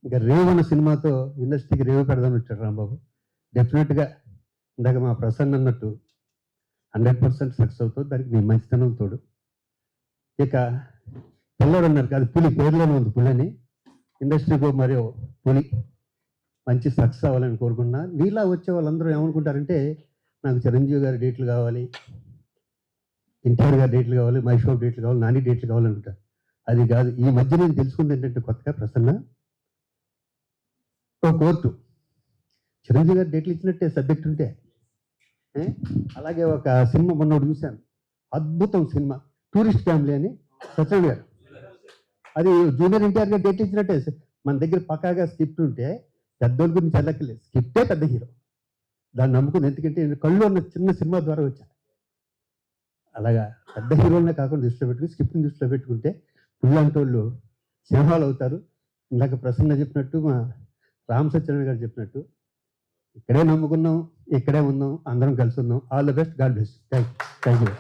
ఇంకా రేవ్ అన్న సినిమాతో ఇండస్ట్రీకి రేవ్ పెడదామని వచ్చాడు రాంబాబు. డెఫినెట్గా ఇందాక మా ప్రసన్న అన్నట్టు 100% సక్సెస్ అవుతుంది. దానికి మీ మంచితనం తోడు. ఇక పిల్లడు అన్నారు అది పులి, పేరులోనే ఉంది పులి అని. ఇండస్ట్రీకి మరియు పులి మంచి సక్సెస్ అవ్వాలని కోరుకున్నా. నీలా వచ్చే వాళ్ళందరూ ఏమనుకుంటారంటే నాకు చిరంజీవి గారి డేట్లు కావాలి, ఎన్టీఆర్ గారి డేట్లు కావాలి, మహేష్ బాబు డేట్లు కావాలి, నాని డేట్లు కావాలనుకుంటారు. అది కాదు. ఈ మధ్య నేను తెలుసుకుంది ఏంటంటే కొత్తగా ప్రసన్న ఒక కోర్టు చిరంజీవి గారి డేట్లు ఇచ్చినట్టే సబ్జెక్ట్ ఉంటే. అలాగే ఒక సినిమా మొన్నోడు చూశాను, అద్భుతం సినిమా, టూరిస్ట్ ఫ్యామిలీ అని, సత్యనారాయణ గారు. అది జూనియర్ ఎన్టీఆర్ గారు డేట్ ఇచ్చినట్టే. మన దగ్గర పక్కాగా స్క్రిప్ట్ ఉంటే పెద్దోళ్ళ గురించి వెళ్ళక్కర్లేదు, స్క్రిప్టే పెద్ద హీరో. దాన్ని నమ్ముకుని, ఎందుకంటే కళ్ళు ఉన్న చిన్న సినిమా ద్వారా వచ్చా. అలాగా పెద్ద హీరోలనే కాకుండా దృష్టిలో పెట్టుకుని స్క్రిప్ట్ని దృష్టిలో పెట్టుకుంటే పుల్లంటి వాళ్ళు సింహాలు అవుతారు. ఇందాక ప్రసన్న చెప్పినట్టు, మా రామ్ సత్యనారాయణ గారు చెప్పినట్టు, ఇక్కడే నమ్ముకున్నాం, ఇక్కడే ఉన్నాం, అందరం కలిసి ఉన్నాం. All the best, God bless. Thank you.